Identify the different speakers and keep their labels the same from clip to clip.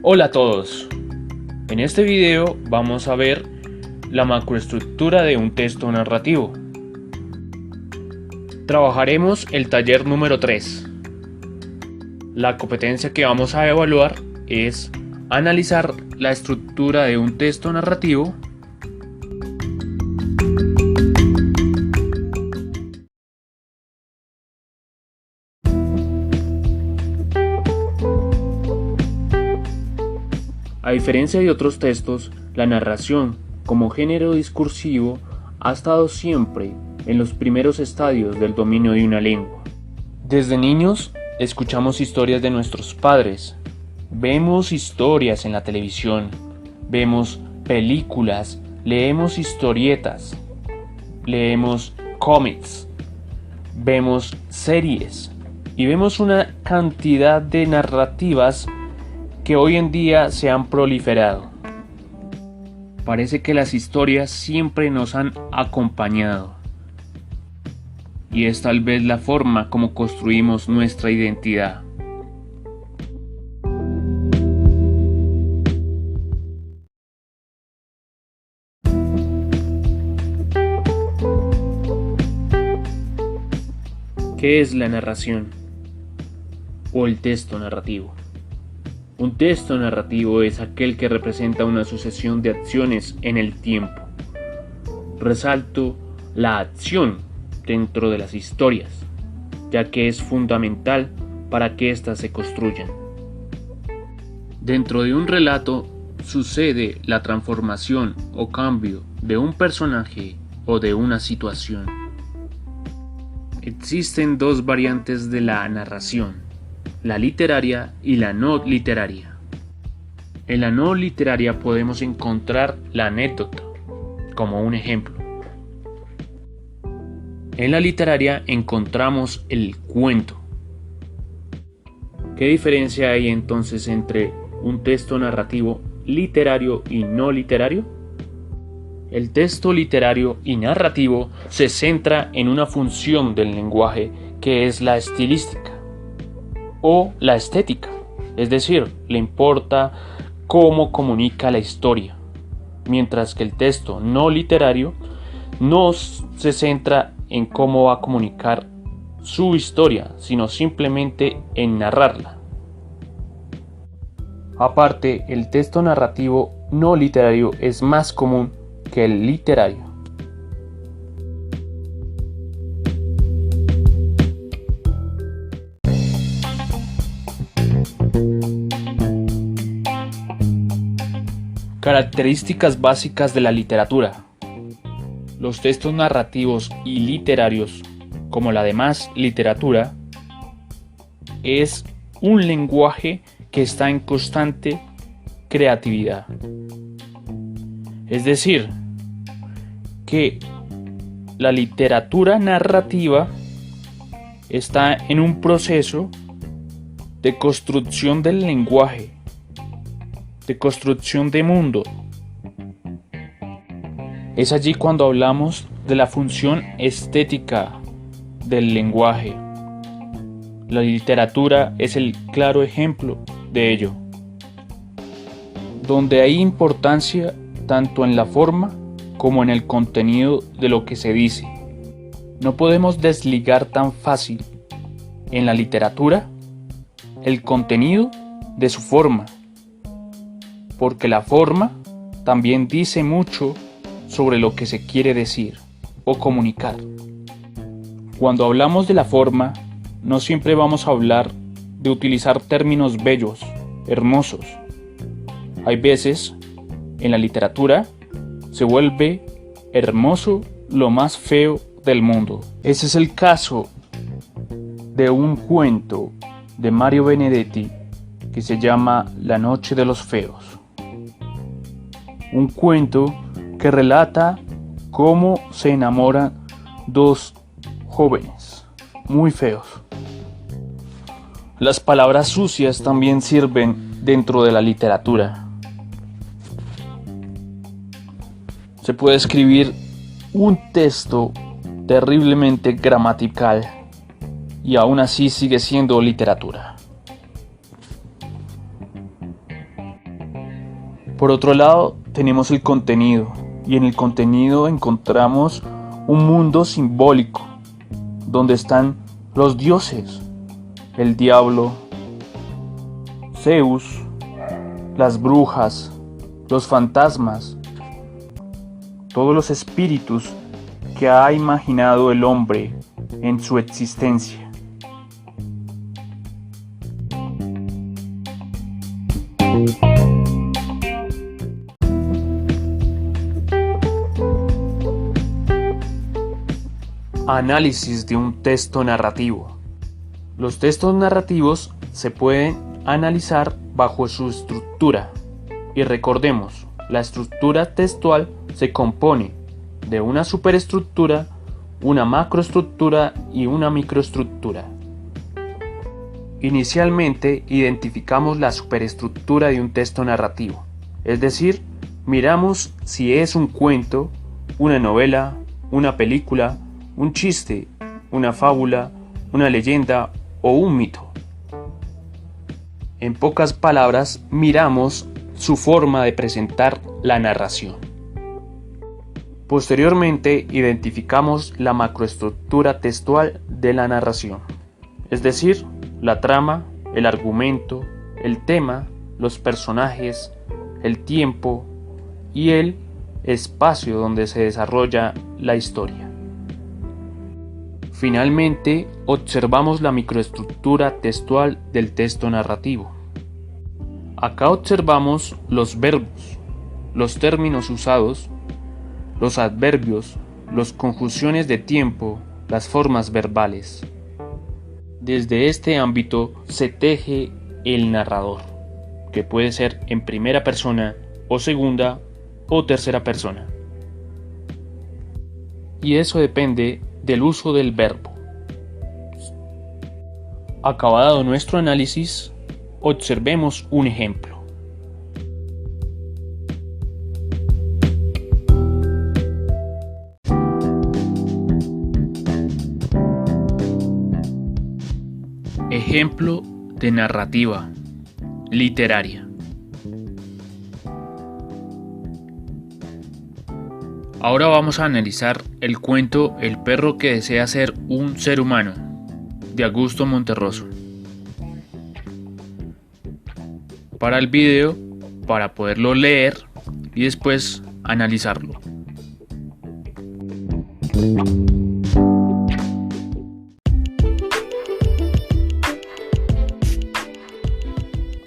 Speaker 1: Hola a todos, en este video vamos a ver la macroestructura de un texto narrativo. Trabajaremos el taller número 3. La competencia que vamos a evaluar es analizar la estructura de un texto narrativo, a diferencia de otros textos, la narración, como género discursivo, ha estado siempre en los primeros estadios del dominio de una lengua. Desde niños, escuchamos historias de nuestros padres, vemos historias en la televisión, vemos películas, leemos historietas, leemos cómics, vemos series y vemos una cantidad de narrativas que hoy en día se han proliferado. Parece que las historias siempre nos han acompañado y es tal vez la forma como construimos nuestra identidad. ¿Qué es la narración o el texto narrativo? Un texto narrativo es aquel que representa una sucesión de acciones en el tiempo. Resalto la acción dentro de las historias, ya que es fundamental para que éstas se construyan. Dentro de un relato sucede la transformación o cambio de un personaje o de una situación. Existen dos variantes de la narración: la literaria y la no literaria. En la no literaria podemos encontrar la anécdota como un ejemplo. En la literaria encontramos el cuento. ¿Qué diferencia hay entonces entre un texto narrativo literario y no literario? El texto literario y narrativo se centra en una función del lenguaje que es la estilística o la estética, es decir, le importa cómo comunica la historia, mientras que el texto no literario no se centra en cómo va a comunicar su historia, sino simplemente en narrarla. Aparte, el texto narrativo no literario es más común que el literario. Características básicas de la literatura. Los textos narrativos y literarios, como la demás literatura, es un lenguaje que está en constante creatividad. Es decir, que la literatura narrativa está en un proceso de construcción del lenguaje, de construcción de mundo. Es allí cuando hablamos de la función estética del lenguaje. La literatura es el claro ejemplo de ello, donde hay importancia tanto en la forma como en el contenido de lo que se dice. No podemos desligar tan fácil en la literatura el contenido de su forma, porque la forma también dice mucho sobre lo que se quiere decir o comunicar. Cuando hablamos de la forma, no siempre vamos a hablar de utilizar términos bellos, hermosos. Hay veces, en la literatura, se vuelve hermoso lo más feo del mundo. Ese es el caso de un cuento de Mario Benedetti que se llama La noche de los feos. Un cuento que relata cómo se enamoran dos jóvenes muy feos. Las palabras sucias también sirven dentro de la literatura. Se puede escribir un texto terriblemente gramatical y aún así sigue siendo literatura. Por otro lado, tenemos el contenido, y en el contenido encontramos un mundo simbólico, donde están los dioses, el diablo, Zeus, las brujas, los fantasmas, todos los espíritus que ha imaginado el hombre en su existencia. Análisis de un texto narrativo. Los textos narrativos se pueden analizar bajo su estructura. Y recordemos, la estructura textual se compone de una superestructura, una macroestructura y una microestructura. Inicialmente identificamos la superestructura de un texto narrativo, es decir, miramos si es un cuento, una novela, una película, un chiste, una fábula, una leyenda o un mito. En pocas palabras, miramos su forma de presentar la narración. Posteriormente, identificamos la macroestructura textual de la narración, es decir, la trama, el argumento, el tema, los personajes, el tiempo y el espacio donde se desarrolla la historia. Finalmente, observamos la microestructura textual del texto narrativo. Acá observamos los verbos, los términos usados, los adverbios, las conjunciones de tiempo, las formas verbales. Desde este ámbito se teje el narrador, que puede ser en primera persona o segunda o tercera persona. Y eso depende del uso del verbo. Acabado nuestro análisis, observemos un ejemplo. Ejemplo de narrativa literaria. Ahora vamos a analizar el cuento El perro que desea ser un ser humano, de Augusto Monterroso. Para el video, para poderlo leer y después analizarlo.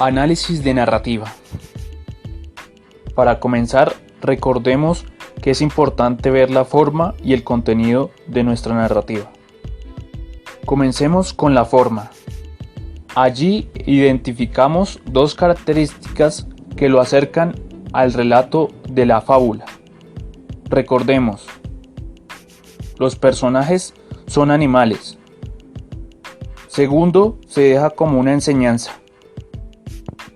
Speaker 1: Análisis de narrativa. Para comenzar, recordemos que es importante ver la forma y el contenido de nuestra narrativa. Comencemos con la forma. Allí identificamos dos características que lo acercan al relato de la fábula. Recordemos, los personajes son animales. Segundo, se deja como una enseñanza.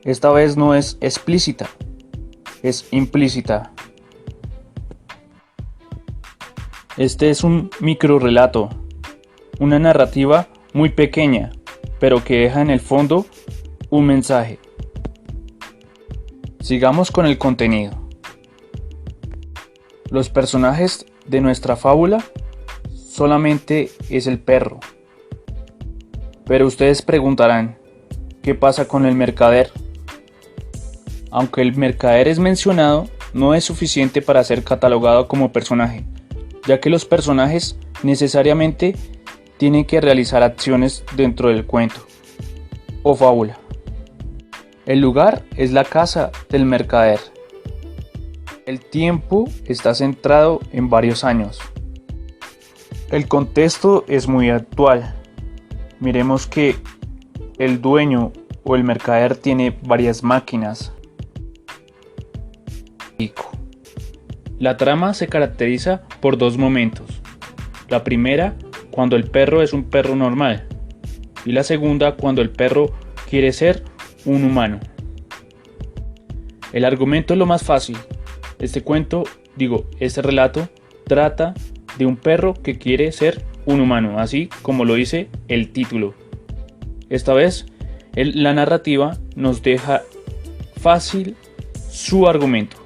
Speaker 1: Esta vez no es explícita, es implícita. Este es un microrrelato, una narrativa muy pequeña, pero que deja en el fondo un mensaje. Sigamos con el contenido. Los personajes de nuestra fábula solamente es el perro. Pero ustedes preguntarán, ¿qué pasa con el mercader? Aunque el mercader es mencionado, no es suficiente para ser catalogado como personaje, ya que los personajes necesariamente tienen que realizar acciones dentro del cuento o fábula. El lugar es la casa del mercader. El tiempo está centrado en varios años. El contexto es muy actual. Miremos que el dueño o el mercader tiene varias máquinas. La trama se caracteriza por dos momentos. La primera, cuando el perro es un perro normal, y la segunda, cuando el perro quiere ser un humano. El argumento es lo más fácil. Este relato trata de un perro que quiere ser un humano, así como lo dice el título. Esta vez, la narrativa nos deja fácil su argumento.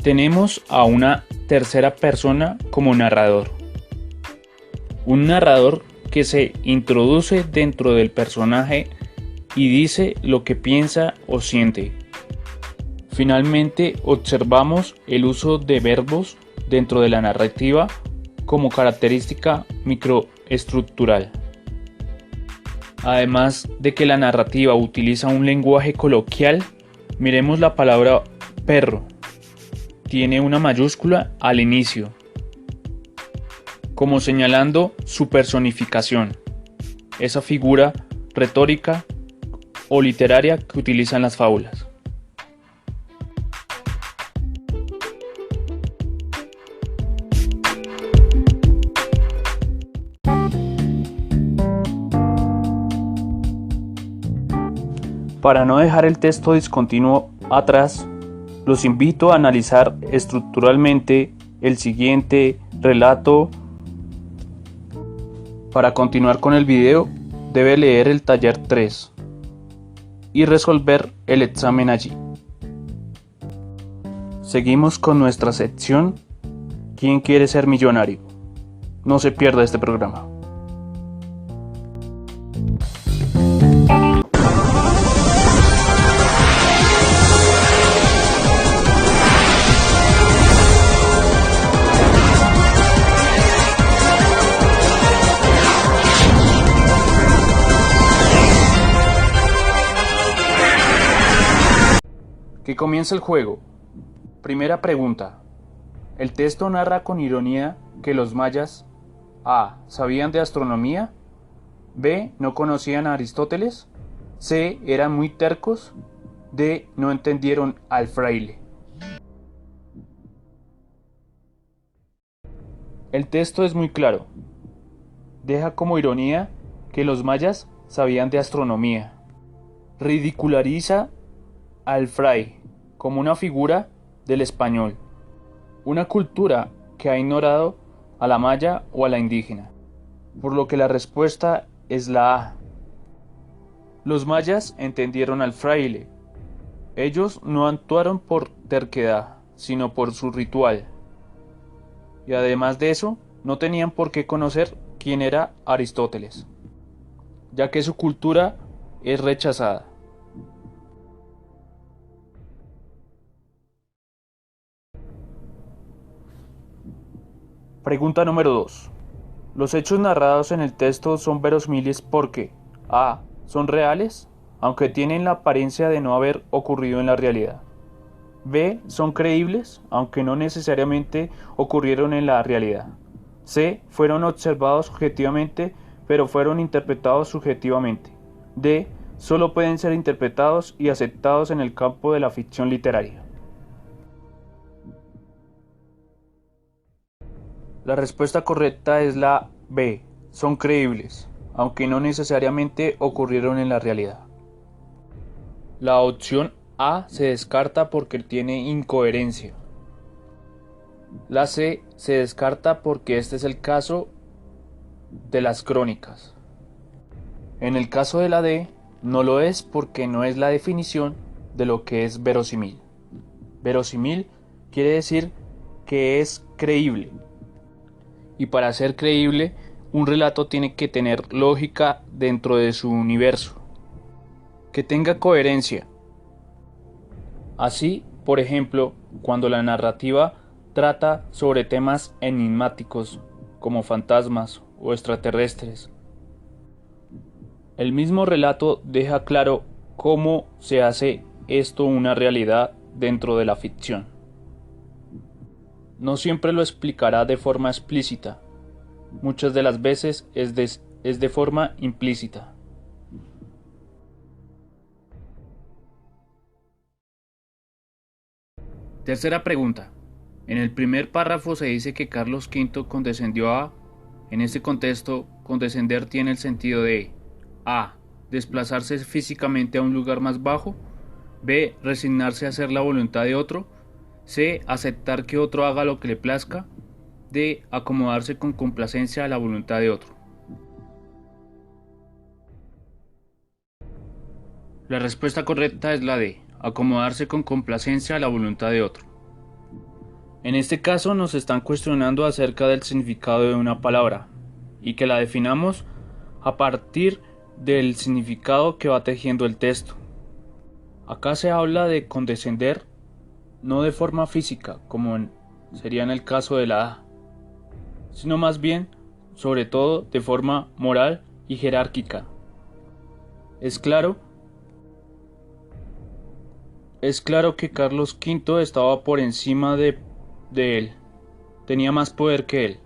Speaker 1: Tenemos a una tercera persona como narrador. Un narrador que se introduce dentro del personaje y dice lo que piensa o siente. Finalmente, observamos el uso de verbos dentro de la narrativa como característica microestructural. Además de que la narrativa utiliza un lenguaje coloquial, miremos la palabra perro. Tiene una mayúscula al inicio, como señalando su personificación, esa figura retórica o literaria que utilizan las fábulas. Para no dejar el texto discontinuo atrás, los invito a analizar estructuralmente el siguiente relato. Para continuar con el video, debe leer el taller 3 y resolver el examen allí. Seguimos con nuestra sección ¿Quién quiere ser millonario? No se pierda este programa. Que comience el juego. Primera pregunta. El texto narra con ironía que los mayas A. Sabían de astronomía. B. No conocían a Aristóteles. C. Eran muy tercos. D. No entendieron al fraile. El texto es muy claro. Deja como ironía que los mayas sabían de astronomía. Ridiculariza al fraile como una figura del español, una cultura que ha ignorado a la maya o a la indígena, por lo que la respuesta es la A. Los mayas entendieron al fraile. Ellos no actuaron por terquedad, sino por su ritual. Y además de eso, no tenían por qué conocer quién era Aristóteles, ya que su cultura es rechazada. Pregunta número 2. Los hechos narrados en el texto son verosímiles porque A. Son reales, aunque tienen la apariencia de no haber ocurrido en la realidad. B. Son creíbles, aunque no necesariamente ocurrieron en la realidad. C. Fueron observados objetivamente, pero fueron interpretados subjetivamente. D. Solo pueden ser interpretados y aceptados en el campo de la ficción literaria. La respuesta correcta es la B. Son creíbles, aunque no necesariamente ocurrieron en la realidad. La opción A se descarta porque tiene incoherencia. La C se descarta porque este es el caso de las crónicas. En el caso de la D, no lo es porque no es la definición de lo que es verosímil. Verosímil quiere decir que es creíble. Y para ser creíble, un relato tiene que tener lógica dentro de su universo, que tenga coherencia. Así, por ejemplo, cuando la narrativa trata sobre temas enigmáticos como fantasmas o extraterrestres, el mismo relato deja claro cómo se hace esto una realidad dentro de la ficción. No siempre lo explicará de forma explícita, muchas de las veces es de forma implícita. Tercera pregunta. En el primer párrafo se dice que Carlos V condescendió a... En este contexto, condescender tiene el sentido de A. Desplazarse físicamente a un lugar más bajo. B. Resignarse a hacer la voluntad de otro. C. Aceptar que otro haga lo que le plazca. D. Acomodarse con complacencia a la voluntad de otro. La respuesta correcta es la D. acomodarse con complacencia a la voluntad de otro. En este caso nos están cuestionando acerca del significado de una palabra y que la definamos a partir del significado que va tejiendo el texto. Acá se habla de condescender no de forma física, como sería en el caso de la A, sino más bien, sobre todo, de forma moral y jerárquica. Es claro que Carlos V estaba por encima de él, tenía más poder que él.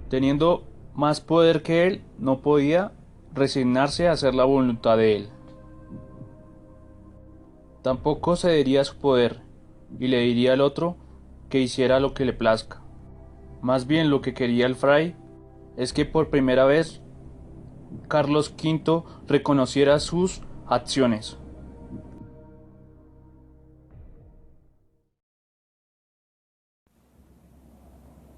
Speaker 1: Teniendo más poder que él, no podía resignarse a hacer la voluntad de él. Tampoco cedería a su poder y le diría al otro que hiciera lo que le plazca. Más bien lo que quería el fray es que por primera vez Carlos V reconociera sus acciones.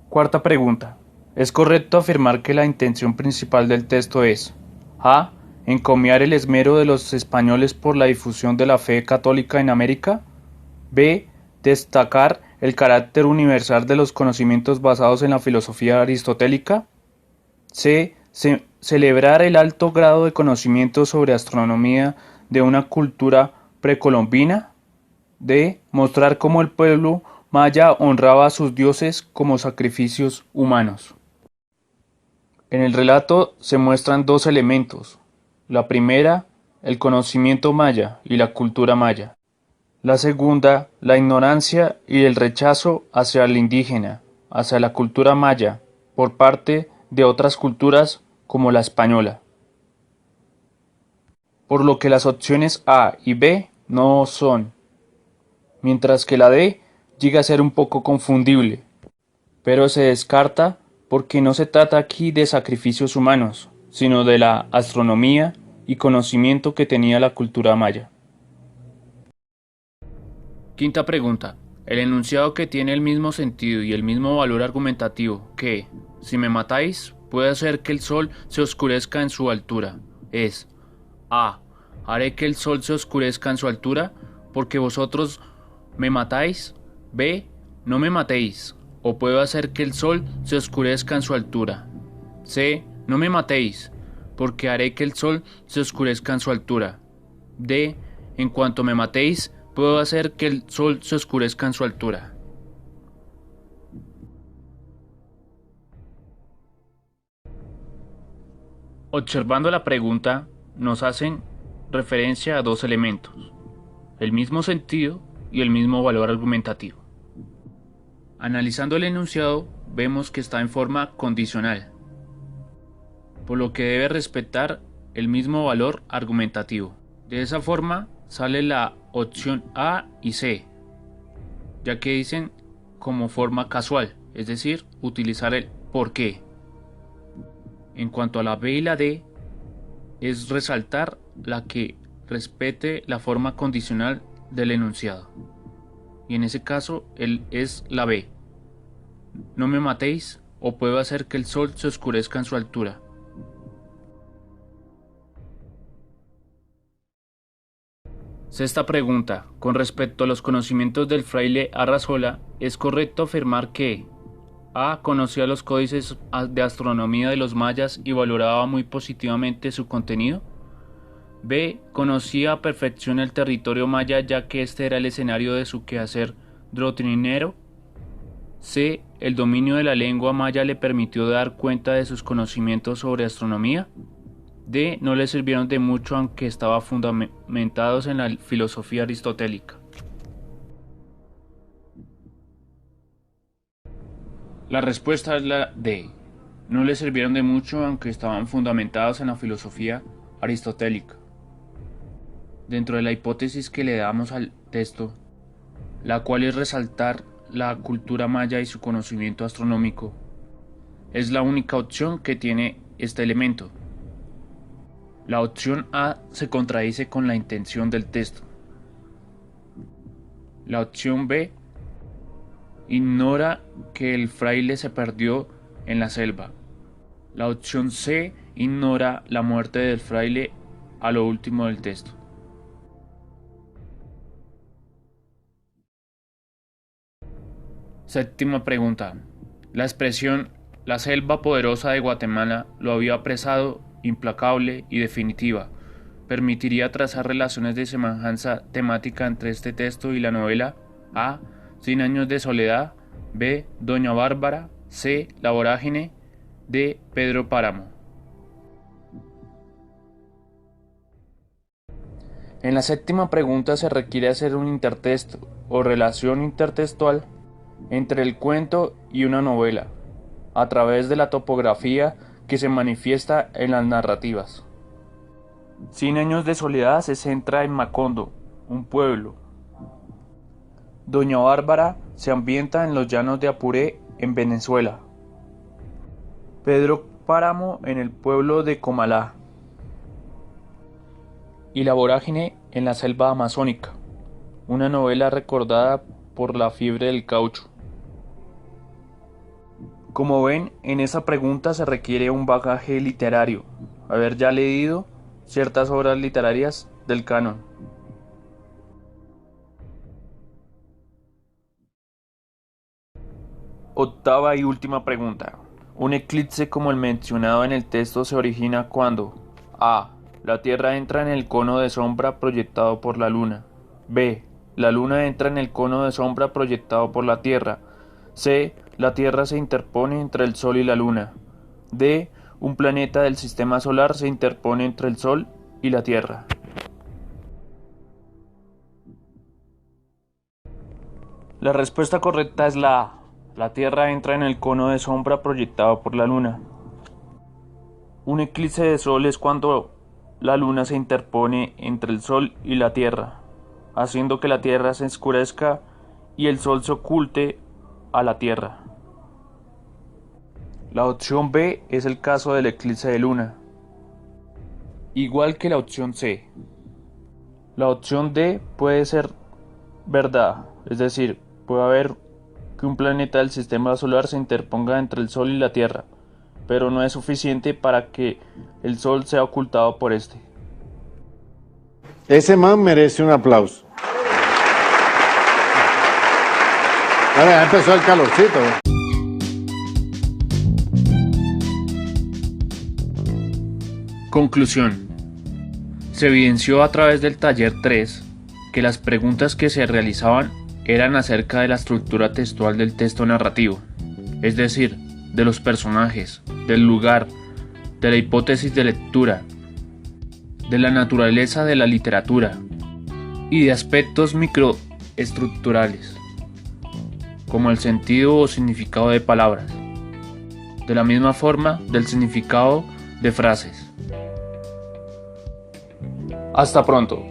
Speaker 1: Cuarta pregunta. ¿Es correcto afirmar que la intención principal del texto es a. Encomiar el esmero de los españoles por la difusión de la fe católica en América? b. Destacar el carácter universal de los conocimientos basados en la filosofía aristotélica? c. Celebrar el alto grado de conocimiento sobre astronomía de una cultura precolombina. d. Mostrar cómo el pueblo maya honraba a sus dioses como sacrificios humanos. En el relato se muestran dos elementos. La primera, el conocimiento maya y la cultura maya. La segunda, la ignorancia y el rechazo hacia el indígena, hacia la cultura maya, por parte de otras culturas como la española. Por lo que las opciones A y B no son, mientras que la D llega a ser un poco confundible, pero se descarta porque no se trata aquí de sacrificios humanos, sino de la astronomía y conocimiento que tenía la cultura maya. Quinta pregunta. El enunciado que tiene el mismo sentido y el mismo valor argumentativo que, si me matáis, puede hacer que el sol se oscurezca en su altura, es A. Haré que el sol se oscurezca en su altura porque vosotros me matáis. B. No me matéis, o puedo hacer que el sol se oscurezca en su altura. C. No me matéis, porque haré que el sol se oscurezca en su altura. D. En cuanto me matéis, puedo hacer que el sol se oscurezca en su altura. Observando la pregunta, nos hacen referencia a dos elementos, el mismo sentido y el mismo valor argumentativo. Analizando el enunciado, vemos que está en forma condicional, por lo que debe respetar el mismo valor argumentativo. De esa forma sale la opción A y C, ya que dicen como forma casual, es decir, utilizar el por qué. En cuanto a la B y la D, es resaltar la que respete la forma condicional del enunciado. Y en ese caso, es la B. No me matéis, o puedo hacer que el sol se oscurezca en su altura. Sexta pregunta. Con respecto a los conocimientos del fraile Arrazola, ¿es correcto afirmar que A. Conocía los códices de astronomía de los mayas y valoraba muy positivamente su contenido? B. Conocía a perfección el territorio maya ya que este era el escenario de su quehacer doctrinero. C. El dominio de la lengua maya le permitió dar cuenta de sus conocimientos sobre astronomía. D. No le sirvieron de mucho aunque estaban fundamentados en la filosofía aristotélica. La respuesta es la D. No le sirvieron de mucho aunque estaban fundamentados en la filosofía aristotélica. Dentro de la hipótesis que le damos al texto, la cual es resaltar la cultura maya y su conocimiento astronómico, es la única opción que tiene este elemento. La opción A se contradice con la intención del texto. La opción B ignora que el fraile se perdió en la selva. La opción C ignora la muerte del fraile a lo último del texto. Séptima pregunta. La expresión "la selva poderosa de Guatemala lo había apresado, implacable y definitiva" permitiría trazar relaciones de semejanza temática entre este texto y la novela A. Cien años de soledad, B. Doña Bárbara, C. La vorágine, D. Pedro Páramo. En la séptima pregunta se requiere hacer un intertexto o relación intertextual entre el cuento y una novela, a través de la topografía que se manifiesta en las narrativas. Cien años de soledad se centra en Macondo, un pueblo. Doña Bárbara se ambienta en los llanos de Apuré, en Venezuela. Pedro Páramo en el pueblo de Comalá. Y La vorágine en la selva amazónica, una novela recordada por la fiebre del caucho. Como ven, en esa pregunta se requiere un bagaje literario, haber ya leído ciertas obras literarias del canon. Octava y última pregunta. Un eclipse como el mencionado en el texto se origina cuando A. La Tierra entra en el cono de sombra proyectado por la Luna. B. La Luna entra en el cono de sombra proyectado por la Tierra. C. La Tierra se interpone entre el Sol y la Luna. D. Un planeta del sistema solar se interpone entre el Sol y la Tierra. La respuesta correcta es la A. La Tierra entra en el cono de sombra proyectado por la Luna. Un eclipse de Sol es cuando la Luna se interpone entre el Sol y la Tierra, haciendo que la Tierra se oscurezca y el Sol se oculte a la Tierra. La opción B es el caso del eclipse de Luna, igual que la opción C. La opción D puede ser verdad, es decir, puede haber que un planeta del sistema solar se interponga entre el Sol y la Tierra, pero no es suficiente para que el Sol sea ocultado por este.
Speaker 2: Ese man merece un aplauso. Ahora ya empezó el calorcito.
Speaker 1: Conclusión. Se evidenció a través del taller 3 que las preguntas que se realizaban eran acerca de la estructura textual del texto narrativo, es decir, de los personajes, del lugar, de la hipótesis de lectura, de la naturaleza de la literatura y de aspectos microestructurales, como el sentido o significado de palabras, de la misma forma del significado de frases. Hasta pronto.